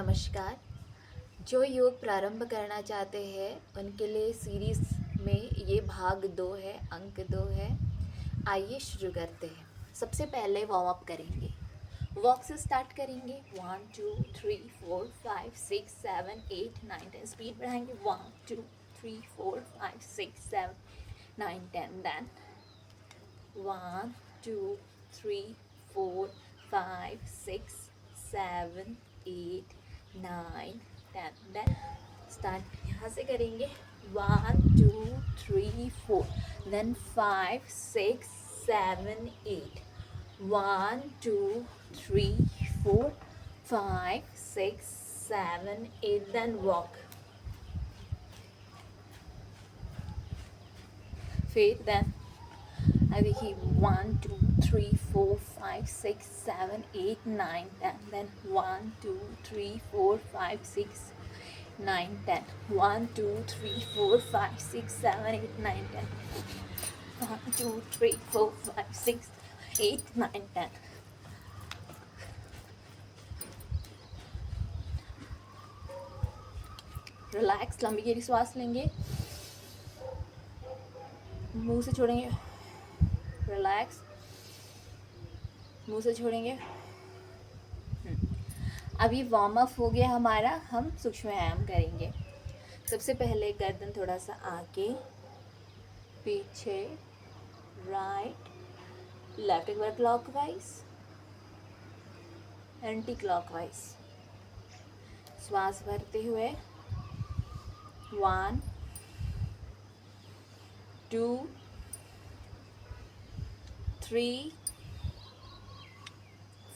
नमस्कार। जो योग प्रारंभ करना चाहते हैं उनके लिए सीरीज़ में ये भाग 2 है, अंक 2 है। आइए शुरू करते हैं। सबसे पहले वार्म अप करेंगे, वॉक से स्टार्ट करेंगे। 1 2 3 4 5 6 7 8 9 10 स्पीड बढ़ाएंगे। 1 2 3 4 5 6 7 9 10 देन 1 2 3 4 5 6 7 8 9 10 देन स्टार्ट यहाँ से करेंगे। 1 2 3 4 देन 5 6 7 8 1 2 3 4 5 6 7 8 देन वॉक। फिर देन देखिए 1 2 3 4 5 6 7 8 9 10 देन 1 2 3 4 5 6 9 10 1 2 3 4 5 6 7 8 9 10 1 2 3 4 5 6 8 9 10 रिलैक्स, लंबी गहरी सांस लेंगे, मुंह से छोड़ेंगे। रिलैक्स, मुंह से छोड़ेंगे। अभी वार्म अप हो गया हमारा, हम सूक्ष्म व्यायाम करेंगे। सबसे पहले गर्दन थोड़ा सा आगे पीछे, राइट लेफ्ट, एक बार क्लॉकवाइज एंटी क्लॉकवाइज। श्वास भरते हुए 1 2 3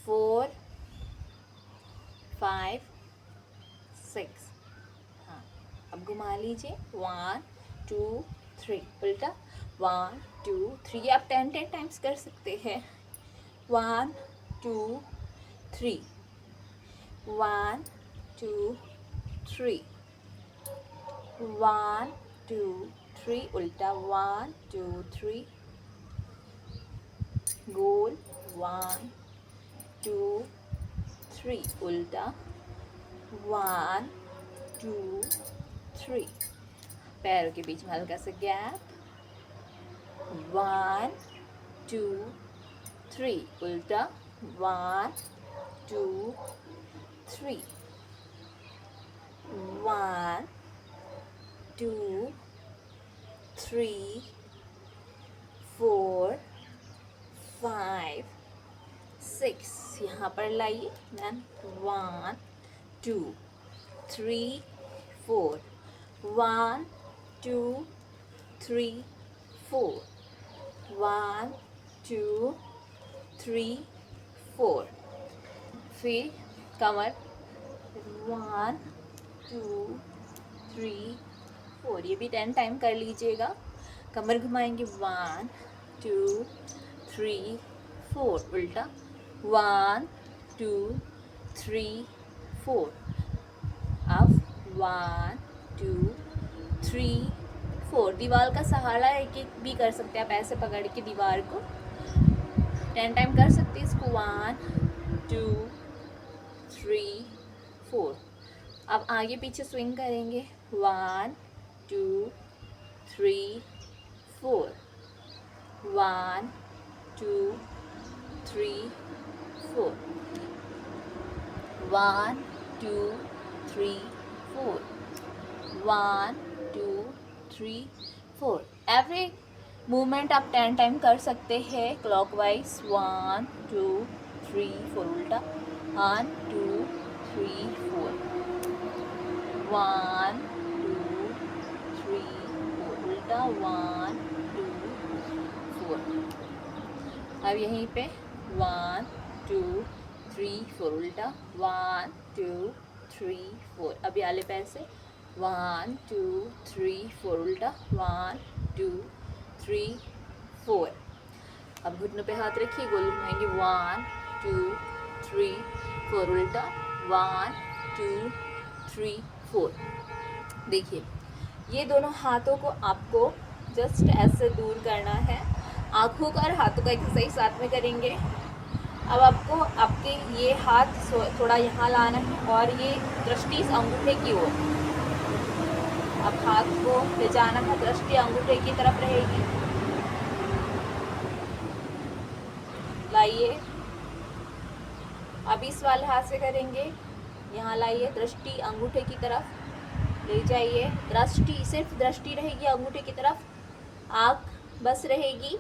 4 5 6। हाँ, अब घुमा लीजिए। 1 2 3 उल्टा। 1 2 3 आप 10 टाइम्स कर सकते हैं। 1 2 3 1 2 3 1 2 3 उल्टा। 1 2 3 गोल। 1 2 3 उल्टा। 1 2 3 पैरों के बीच में हल्का सा गैप। 1 2 3 उल्टा। 1 2 3 1 2 3 4 5 6 यहाँ पर लाइए। देन 1 2 3 4 1 2 3 4 1 2 3 4। फिर कमर 1 2 3 4, ये भी 10 टाइम कर लीजिएगा। कमर घुमाएंगे 1 2 3 4 उल्टा। 1 2 3 4। अब 1 2 3 4। दीवार का सहारा एक एक भी कर सकते हैं आप, ऐसे पकड़ के दीवार को 10 टाइम कर सकते हैं इसको। 1 2 3 4। अब आगे पीछे स्विंग करेंगे। 1 2 3 4 1 2 3 4 1 2 3 4 1 2 3 4। एवरी मूवमेंट आप 10 टाइम कर सकते हैं क्लॉकवाइज। 1 2 3 4 उल्टा। 1 2 3 4 1 2 3 4 उल्टा। 1 2 4। अब यहीं पे 1 2 3 4 उल्टा। 1 2 3 4। अब याले पैर से 1 2 3 4 उल्टा। 1 2 3 4। अब घुटनों पे हाथ रखिए, गोल घुमाएंगे। 1 2 3 4 उल्टा। 1 2 3 4। देखिए ये दोनों हाथों को आपको जस्ट ऐसे दूर करना है। आँखों का और हाथों का एक्सरसाइज साथ में करेंगे। अब आपको आपके ये हाथ थोड़ा यहाँ लाना है और ये दृष्टि इस अंगूठे की ओर, अब हाथ को ले जाना है, दृष्टि अंगूठे की तरफ रहेगी। लाइए, अब इस वाले हाथ से करेंगे, यहाँ लाइए, दृष्टि अंगूठे की तरफ ले जाइए, दृष्टि सिर्फ दृष्टि रहेगी अंगूठे की तरफ, आँख बस रहेगी,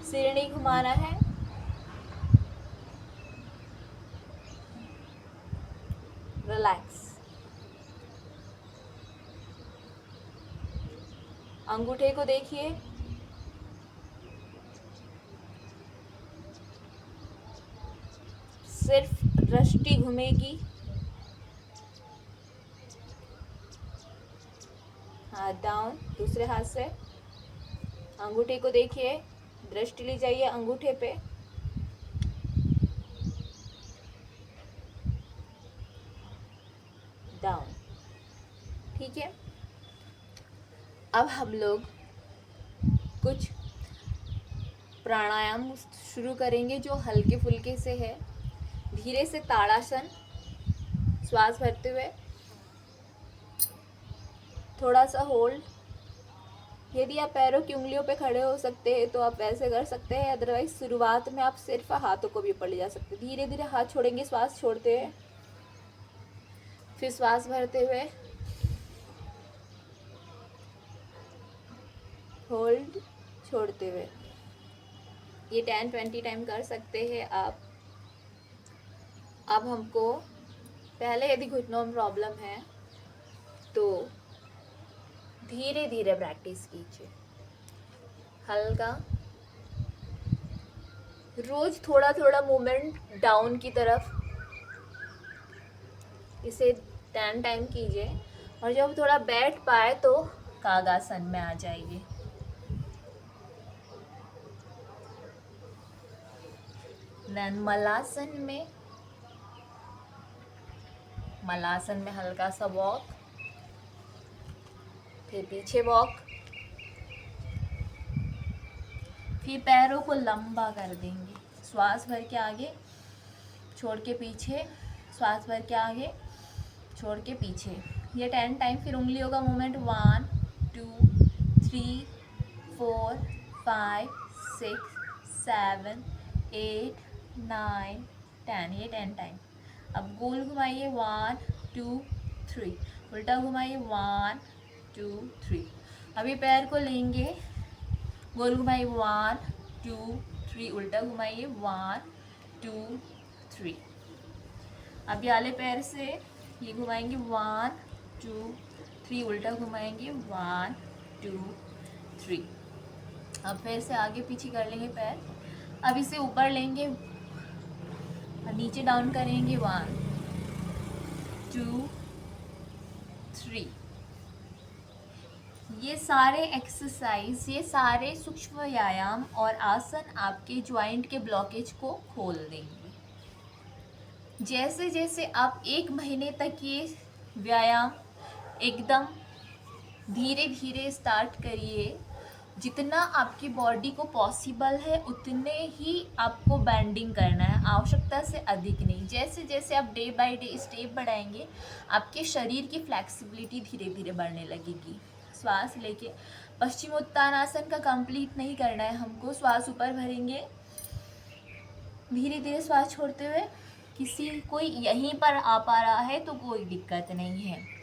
सिर नहीं घुमाना है। रिलैक्स, अंगूठे को देखिए, सिर्फ दृष्टि घूमेगी, हाथ डाउन, दूसरे हाथ से अंगूठे को देखिए, दृष्टि ले जाइए अंगूठे पे, डाउन, ठीक है। अब हम लोग कुछ प्राणायाम शुरू करेंगे जो हल्के फुल्के से है। धीरे से ताड़ासन, श्वास भरते हुए, थोड़ा सा होल्ड। यदि आप पैरों की उंगलियों पे खड़े हो सकते हैं तो आप वैसे कर सकते हैं, अदरवाइज शुरुआत में आप सिर्फ हाथों को भी ऊपर ले जा सकते हैं। धीरे धीरे हाथ छोड़ेंगे, श्वास छोड़ते हुए, फिर श्वास भरते हुए, होल्ड, छोड़ते हुए। ये 10-20 टाइम कर सकते हैं आप। अब हमको पहले यदि घुटनों में प्रॉब्लम है तो धीरे धीरे प्रैक्टिस कीजिए, हल्का, रोज थोड़ा थोड़ा मूवमेंट डाउन की तरफ, इसे 10 टाइम कीजिए। और जब थोड़ा बैठ पाए तो कागासन में आ जाइए। देन मलासन में हल्का सा वॉक, फिर पीछे वॉक, फिर पैरों को लंबा कर देंगे, श्वास भर के आगे, छोड़ के पीछे, श्वास भर के आगे, छोड़ के पीछे। ये 10 टाइम। फिर उंगलियों का मूवमेंट 1 2 3 4 5 6 7 8 9 10, ये 10 टाइम। अब गोल घुमाइए 1 2 3, उल्टा घुमाइए 1 2 3। अभी पैर को लेंगे, गोल घुमाइए 1 2 3, उल्टा घुमाइए 1 2 3। अब ये वाले पैर से ये घुमाएंगे 1 2 3, उल्टा घुमाएंगे 1 2 3। अब फिर से आगे पीछे कर लेंगे पैर। अब इसे ऊपर लेंगे और नीचे डाउन करेंगे 1 2 3। ये सारे एक्सरसाइज, ये सारे सूक्ष्म व्यायाम और आसन आपके ज्वाइंट के ब्लॉकेज को खोल देंगे। जैसे जैसे आप 1 महीने तक ये व्यायाम एकदम धीरे धीरे स्टार्ट करिए, जितना आपकी बॉडी को पॉसिबल है उतने ही आपको बैंडिंग करना है, आवश्यकता से अधिक नहीं। जैसे जैसे आप डे बाय डे स्टेप बढ़ाएंगे, आपके शरीर की फ्लेक्सिबिलिटी धीरे धीरे बढ़ने लगेगी। श्वास लेके पश्चिमोत्तानासन का कंप्लीट नहीं करना है हमको, श्वास ऊपर भरेंगे, धीरे धीरे श्वास छोड़ते हुए। किसी कोई यहीं पर आ पा रहा है तो कोई दिक्कत नहीं है,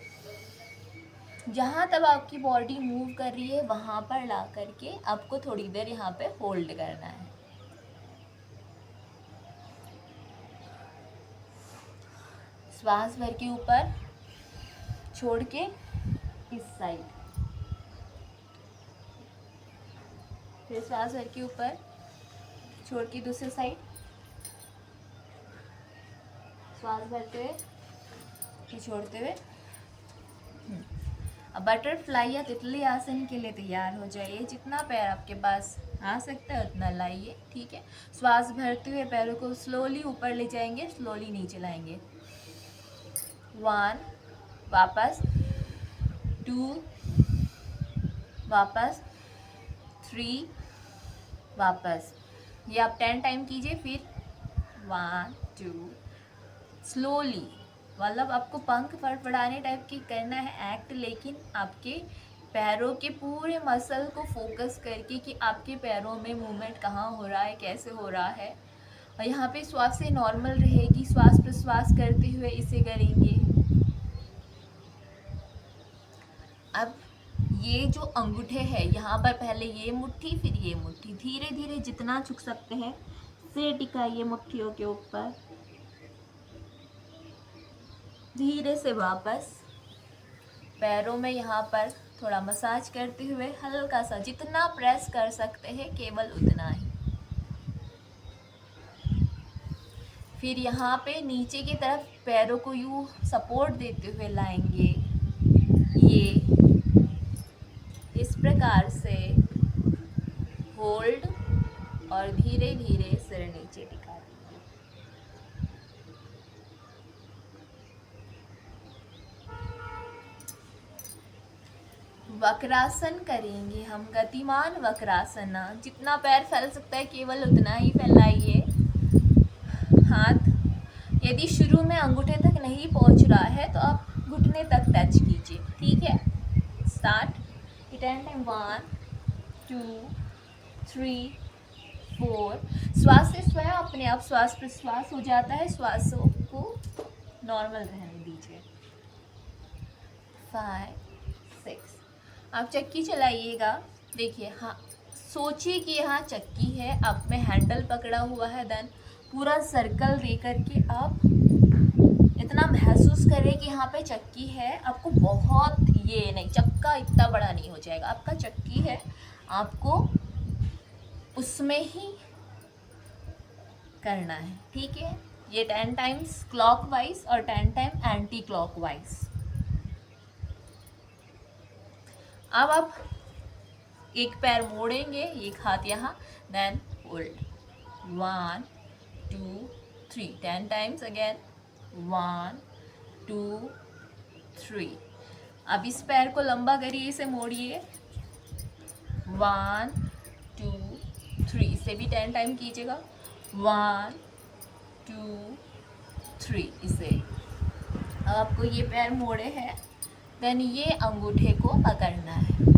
जहाँ तक आपकी बॉडी मूव कर रही है वहाँ पर ला करके आपको थोड़ी देर यहाँ पे होल्ड करना है। श्वास भर के ऊपर, छोड़ के इस साइड, फिर श्वास भर के ऊपर, छोड़ के दूसरे साइड, श्वास भरते हुए, फिर छोड़ते हुए। अब बटरफ्लाई या तितली आसन के लिए तैयार हो जाइए। जितना पैर आपके पास आ सकता है उतना लाइए, ठीक है। श्वास भरते हुए पैरों को स्लोली ऊपर ले जाएंगे, स्लोली नीचे लाएंगे। 1, वापस 2, वापस 3, वापस। ये आप 10 टाइम कीजिए, फिर 1 2 स्लोली, मतलब आपको पंख फड़फड़ाने टाइप की करना है एक्ट, लेकिन आपके पैरों के पूरे मसल को फोकस करके कि आपके पैरों में मूवमेंट कहाँ हो रहा है, कैसे हो रहा है। और यहाँ पे श्वास से नॉर्मल रहेगी, श्वास प्रश्वास करते हुए इसे करेंगे। अब ये जो अंगूठे हैं यहाँ पर पहले ये मुट्ठी फिर ये मुट्ठी, धीरे धीरे जितना झुक सकते हैं सिर टिकाइए मुट्ठियों के ऊपर, धीरे से वापस पैरों में यहाँ पर थोड़ा मसाज करते हुए हल्का सा, जितना प्रेस कर सकते हैं केवल उतना ही। फिर यहाँ पे नीचे की तरफ पैरों को यूँ सपोर्ट देते हुए लाएंगे, ये इस प्रकार से होल्ड और धीरे धीरे सिर नीचे टिका देंगे। वक्रासन करेंगे हम, गतिमान वक्रासन, जितना पैर फैल सकता है केवल उतना ही फैलाइए। हाथ यदि शुरू में अंगूठे तक नहीं पहुंच रहा है तो आप घुटने तक टच कीजिए, ठीक है। Start, 10 time, 1 2 3 4। श्वास से स्वयं अपने आप श्वास प्रश्वास हो जाता है, श्वासों को नॉर्मल रहने दीजिए। 5 6। आप चक्की चलाइएगा, देखिए, हाँ, सोचिए कि यहाँ चक्की है, आप में हैंडल पकड़ा हुआ है, देन पूरा सर्कल दे करके आप इतना महसूस करें कि यहाँ पे चक्की है। आपको बहुत ये नहीं, चक्का इतना बड़ा नहीं हो जाएगा, आपका चक्की है, आपको उसमें ही करना है, ठीक है। ये 10 टाइम्स क्लॉकवाइज और 10 टाइम एंटी क्लॉकवाइज। अब आप एक पैर मोड़ेंगे, एक हाथ यहाँ, देन होल्ड, 1 2 3, 10 टाइम्स अगेन, 1 2 3। अब इस पैर को लंबा करिए, इसे मोड़िए, 1 2 3, इसे भी 10 टाइम कीजिएगा, 1 2 3, इसे। अब आपको ये पैर मोड़े हैं, देन ये अंगूठे को पकड़ना है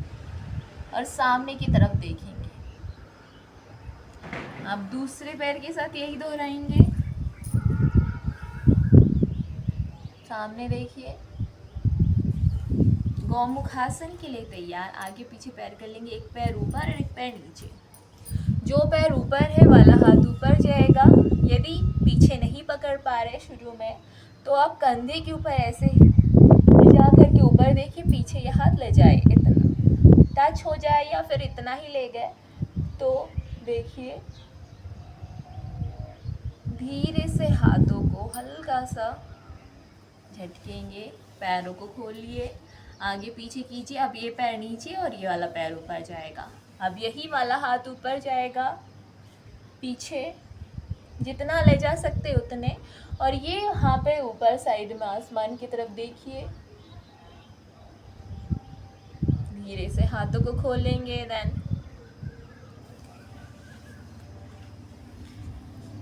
और सामने की तरफ देखेंगे। आप दूसरे पैर के साथ यही दोहराएंगे, सामने देखिए। गौमुखासन के लिए तैयार, आगे पीछे पैर कर लेंगे, एक पैर ऊपर और एक पैर नीचे। जो पैर ऊपर है वाला हाथ ऊपर जाएगा। यदि पीछे नहीं पकड़ पा रहे शुरू में तो आप कंधे के ऊपर ऐसे ले जा करके ऊपर देखिए, पीछे ये हाथ ले जाए, इतना टच हो जाए, या फिर इतना ही ले गए तो देखिए धीरे से हाथों को हल्का सा झटकेंगे, पैरों को खोलिए, आगे पीछे कीजिए। अब ये पैर नीचे और ये वाला पैर ऊपर जाएगा। अब यही वाला हाथ ऊपर जाएगा, पीछे जितना ले जा सकते उतने, और ये यहाँ पे ऊपर साइड में आसमान की तरफ देखिए। धीरे से हाथों को खोलेंगे, देन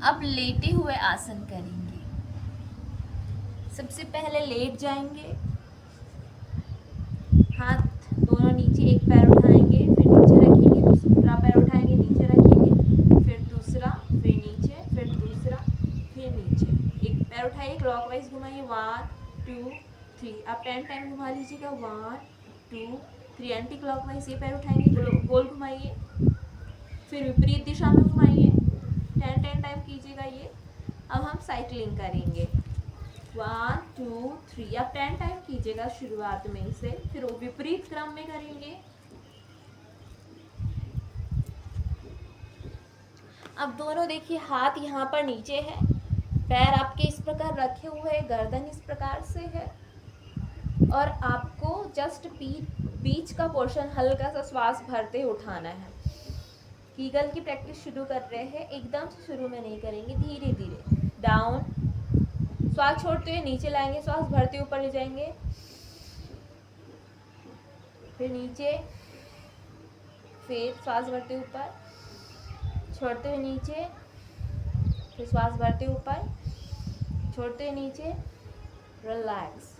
अब लेटे हुए आसन करेंगे। सबसे पहले लेट जाएंगे, हाथ दोनों नीचे, एक पैर उठाएंगे फिर नीचे रखेंगे, दूसरा पैर उठाएंगे नीचे रखेंगे, फिर दूसरा, फिर नीचे, फिर दूसरा, फिर नीचे। एक पैर उठाइए, क्लॉकवाइज घुमाइए, 1 2 3। आप 10 टाइम घुमा लीजिएगा, 1 2 3। एंटी क्लॉकवाइज ये पैर उठाएंगे, गोल घुमाइए, फिर विपरीत दिशा में घुमाइए, 10 टाइम कीजिएगा ये। अब हम साइकिलिंग करेंगे, 1 2 3। आप 10 टाइम कीजिएगा शुरुआत में इसे, फिर विपरीत क्रम में करेंगे। अब दोनों देखिए, हाथ यहाँ पर नीचे है, पैर आपके इस प्रकार रखे हुए हैं, गर्दन इस प्रकार से है, और आपको जस्ट बीच का पोर्शन हल्का सा श्वास भरते उठाना है। कीगल की प्रैक्टिस शुरू कर रहे हैं, एकदम से शुरू में नहीं करेंगे, धीरे धीरे डाउन, श्वास छोड़ते हुए नीचे लाएंगे, श्वास भरते ऊपर ले जाएंगे, फिर नीचे, फिर श्वास भरते ऊपर, छोड़ते हुए नीचे, फिर श्वास भरते ऊपर, छोड़ते नीचे, रिलैक्स।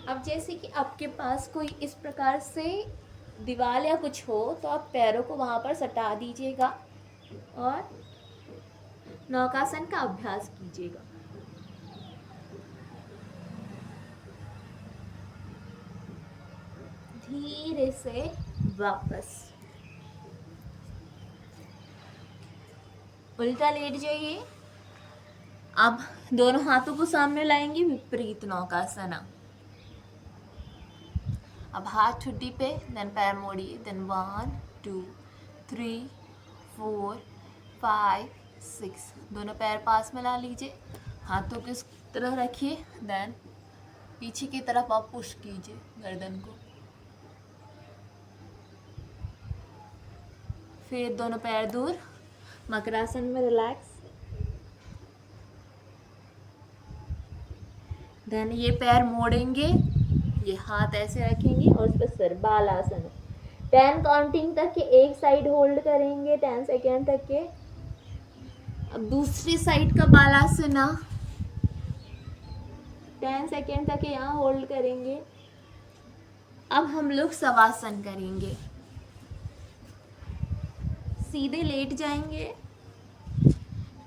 अब जैसे कि आपके पास कोई इस प्रकार से दीवार या कुछ हो तो आप पैरों को वहाँ पर सटा दीजिएगा और नौकासन का अभ्यास कीजिएगा। धीरे से वापस उल्टा लेट जाइए। अब दोनों हाथों को सामने लाएंगे, विपरीत नौकासना। अब हाथ ठुड्डी पे, देन पैर मोड़िए, देन 1 2 3 4 5 6, दोनों पैर पास में ला लीजिए, हाथों को इस तरह रखिए, देन पीछे की तरफ आप पुश कीजिए गर्दन को। फिर दोनों पैर दूर, मकरासन में रिलैक्स। देन ये पैर मोड़ेंगे, ये हाथ ऐसे रखेंगे और उस पर सिर, बालासन। 10 काउंटिंग तक के एक साइड होल्ड करेंगे, 10 सेकेंड तक के। अब दूसरी साइड का बालासना 10 सेकेंड तक यहाँ होल्ड करेंगे। अब हम लोग शवासन करेंगे। सीधे लेट जाएंगे,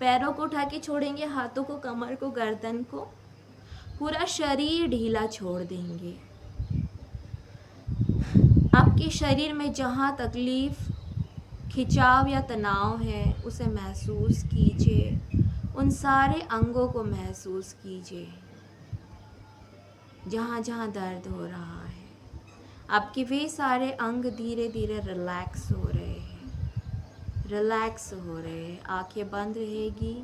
पैरों को उठा के छोड़ेंगे, हाथों को, कमर को, गर्दन को, पूरा शरीर ढीला छोड़ देंगे। आपके शरीर में जहाँ तकलीफ, खिंचाव या तनाव है उसे महसूस कीजिए, उन सारे अंगों को महसूस कीजिए जहाँ जहाँ दर्द हो रहा है। आपके वे सारे अंग धीरे धीरे रिलैक्स हो रहे हैं, रिलैक्स हो रहे हैं। आंखें बंद रहेगी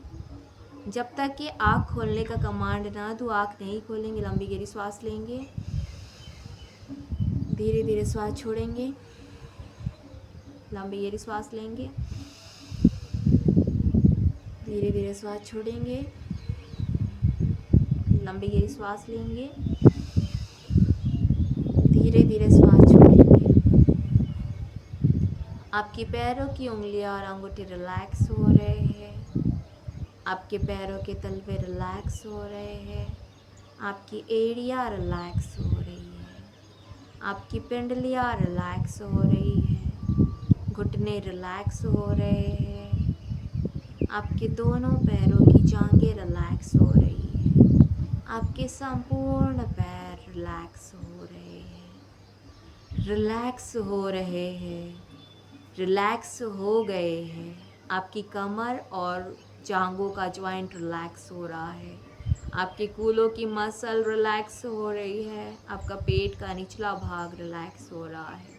जब तक कि आँख खोलने का कमांड ना दूँ, आँख नहीं खोलेंगे। लंबी गहरी श्वास लेंगे, धीरे धीरे श्वास छोड़ेंगे, लंबी गहरी श्वास लेंगे, धीरे धीरे श्वास छोड़ेंगे, लंबी गहरी श्वास लेंगे, धीरे धीरे श्वास छोड़ेंगे। आपके पैरों की उंगलियां और अंगूठे रिलैक्स हो रहे हैं, आपके पैरों के तलवे रिलैक्स हो रहे हैं, आपकी एड़ियाँ रिलैक्स हो रही है, आपकी पिंडलियाँ रिलैक्स हो रही है, घुटने रिलैक्स हो रहे हैं, आपके दोनों पैरों की जांघें रिलैक्स हो रही है, आपके संपूर्ण पैर रिलैक्स हो रहे हैं, रिलैक्स हो रहे हैं, रिलैक्स हो गए हैं। आपकी कमर और जांघों का जॉइंट रिलैक्स हो रहा है, आपके कूल्हों की मसल रिलैक्स हो रही है, आपका पेट का निचला भाग रिलैक्स हो रहा है,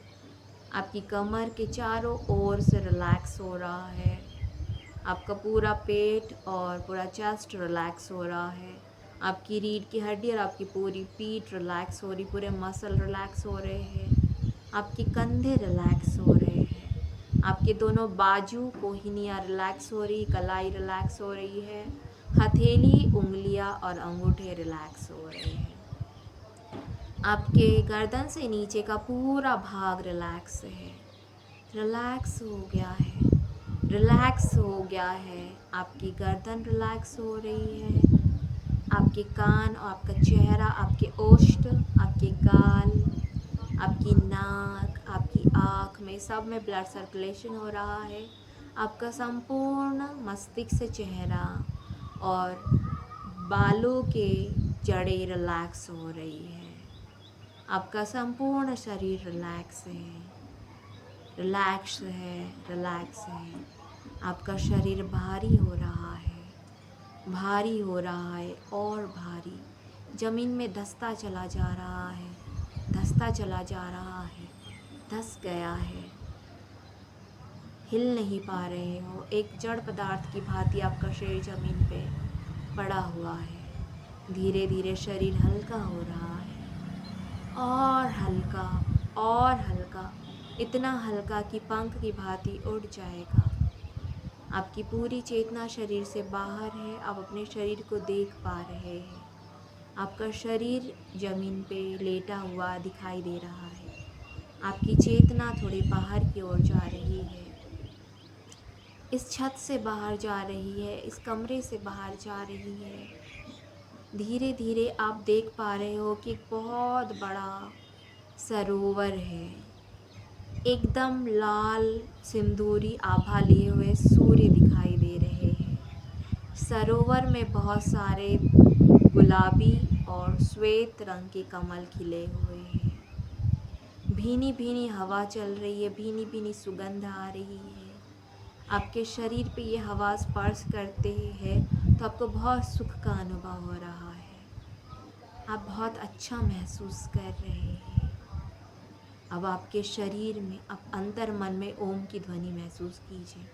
आपकी कमर के चारों ओर से रिलैक्स हो रहा है, आपका पूरा पेट और पूरा चेस्ट रिलैक्स हो रहा है, आपकी रीढ़ की हड्डी और आपकी पूरी पीठ रिलैक्स हो रही, पूरे मसल रिलैक्स हो रहे हैं, आपके कंधे रिलैक्स हो रहे हैं, आपके दोनों बाजू, कोहिनियाँ रिलैक्स हो रही, कलाई रिलैक्स हो रही है, हथेली, उंगलियां और अंगूठे रिलैक्स हो रहे हैं। आपके गर्दन से नीचे का पूरा भाग रिलैक्स है, रिलैक्स हो गया है, रिलैक्स हो गया है। आपकी गर्दन रिलैक्स हो रही है, आपके कान और आपका चेहरा, आपके ओष्ठ, आपके गाल, आपकी नाक, आपकी आँख में, सब में ब्लड सर्कुलेशन हो रहा है। आपका संपूर्ण मस्तिष्क से चेहरा और बालों के जड़ें रिलैक्स हो रही है। आपका संपूर्ण शरीर रिलैक्स है, रिलैक्स है, रिलैक्स है। आपका शरीर भारी हो रहा है, भारी हो रहा है और भारी, ज़मीन में धंसता चला जा रहा है, धंसता चला जा रहा है, धंस गया है, हिल नहीं पा रहे हो। एक जड़ पदार्थ की भांति आपका शरीर ज़मीन पे पड़ा हुआ है। धीरे धीरे शरीर हल्का हो रहा है, और हल्का और हल्का, इतना हल्का कि पंख की भांति उड़ जाएगा। आपकी पूरी चेतना शरीर से बाहर है, आप अपने शरीर को देख पा रहे हैं। आपका शरीर ज़मीन पे लेटा हुआ दिखाई दे रहा है, आपकी चेतना थोड़ी बाहर की ओर जा रही है। इस छत से बाहर जा रही है, इस कमरे से बाहर जा रही है। धीरे धीरे आप देख पा रहे हो कि एक बहुत बड़ा सरोवर है। एकदम लाल सिंदूरी आभा लिए हुए सूर्य दिखाई दे रहे हैं। सरोवर में बहुत सारे गुलाबी और श्वेत रंग के कमल खिले हुए हैं। भीनी भीनी हवा चल रही है, भीनी भीनी सुगंध आ रही है। आपके शरीर पे ये हवा स्पर्श करते हैं तो आपको बहुत सुख का अनुभव हो रहा है। आप बहुत अच्छा महसूस कर रहे हैं। अब आपके शरीर में, आप अंतर मन में ओम की ध्वनि महसूस कीजिए।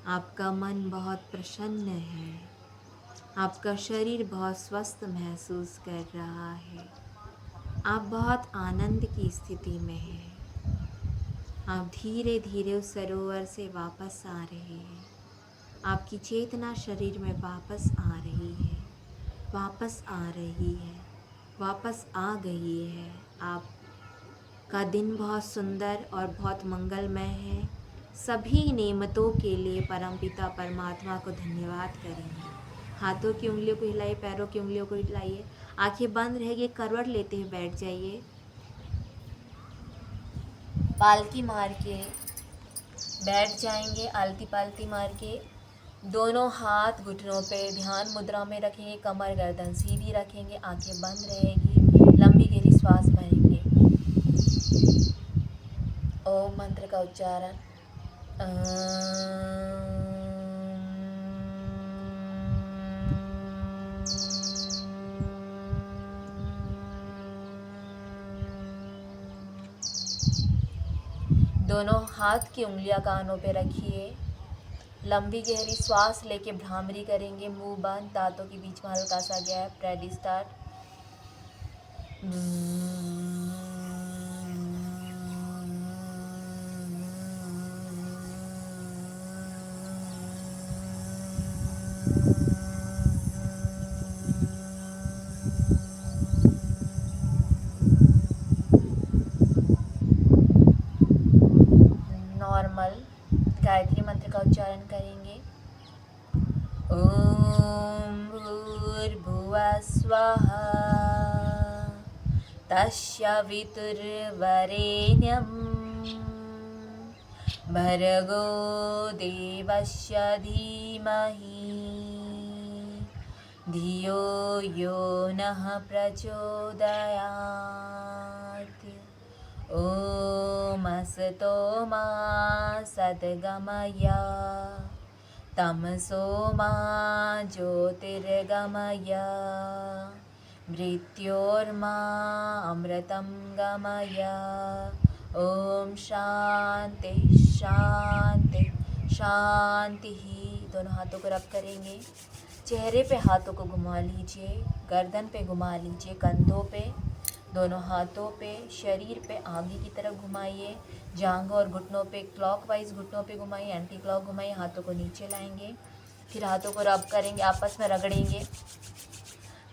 आपका मन बहुत प्रसन्न है। आपका शरीर बहुत स्वस्थ महसूस कर रहा है। आप बहुत आनंद की स्थिति में हैं। आप धीरे धीरे उस सरोवर से वापस आ रहे हैं। आपकी चेतना शरीर में वापस आ रही है, वापस आ रही है, वापस आ गई है। आपका दिन बहुत सुंदर और बहुत मंगलमय है। सभी नेमतों के लिए परमपिता परमात्मा को धन्यवाद करेंगे। हाथों की उंगलियों को हिलाइए, पैरों की उंगलियों को हिलाइए, आंखें बंद रहेगी, करवट लेते हुए बैठ जाइए। पालकी मार के बैठ जाएंगे, आलती पालती मार के। दोनों हाथ घुटनों पे ध्यान मुद्रा में रखेंगे, कमर गर्दन सीधी रखेंगे, आंखें बंद रहेगी, लंबी गहरी श्वास भरेंगे। ओम मंत्र का उच्चारण। दोनों हाथ की उंगलियां कानों पे रखिए। लंबी गहरी श्वास लेके भ्रामरी करेंगे, मुंह बंद, दांतों के बीच में हल्का सा gap. Ready, start. Normal Gayatri मंत्र का उच्चारण करेंगे। ओम भूर्भुवः स्वः तस्य वितुर्वरेण्यं भर्गो देवस्य धीमहि धियो यो नः प्रचोदयात्। ओमसतो मा सद्गमय तमसो मा ज्योतिर्गमय मृत्योर्मा अमृतं गमय। ओम शांति शांति शांति। दोनों हाथों को रब करेंगे। चेहरे पे हाथों को घुमा लीजिए, गर्दन पे घुमा लीजिए, कंधों पे, दोनों हाथों पे, शरीर पे आगे की तरफ घुमाइए। जांघों और घुटनों पे क्लॉकवाइज घुटनों पे घुमाइए, एंटी क्लॉक घुमाइए। हाथों को नीचे लाएंगे, फिर हाथों को रब करेंगे, आपस में रगड़ेंगे।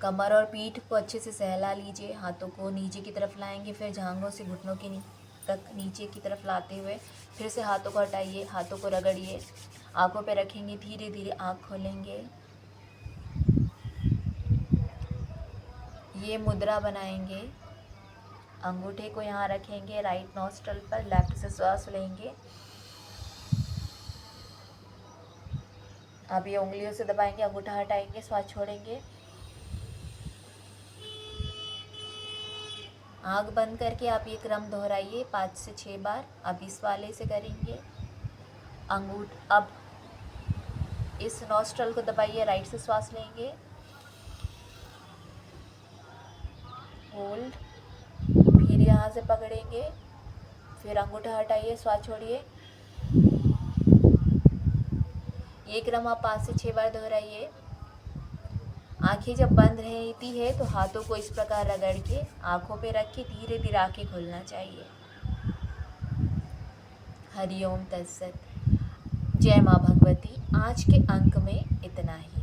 कमर और पीठ को अच्छे से सहला लीजिए। हाथों को नीचे की तरफ लाएंगे, फिर जांघों से घुटनों के तक नीचे की तरफ लाते हुए फिर से हाथों को हटाइए, हाथों को रगड़िए। आंखों पे रखेंगे, धीरे धीरे आँख खोलेंगे। ये मुद्रा बनाएंगे। अंगूठे को यहाँ रखेंगे राइट नॉस्ट्रल पर, लेफ्ट से श्वास लेंगे। अब ये उंगलियों से दबाएंगे, अंगूठा हटाएंगे, श्वास छोड़ेंगे। आँख बंद करके आप ये क्रम दोहराइए 5 से 6 बार। अब इस वाले से करेंगे। अब इस नॉस्ट्रल को दबाइए, राइट से श्वास लेंगे, होल्ड, यहाँ से पकड़ेंगे, फिर अंगूठा हटाइए, श्वास छोड़िए। ये क्रम आप 5 से 6 बार दोहराइए। आंखें जब बंद रहती है तो हाथों को इस प्रकार रगड़ के आंखों पे रख के धीरे धीरे आंखें खोलना चाहिए। हरिओम तत्सत। जय माँ भगवती। आज के अंक में इतना ही।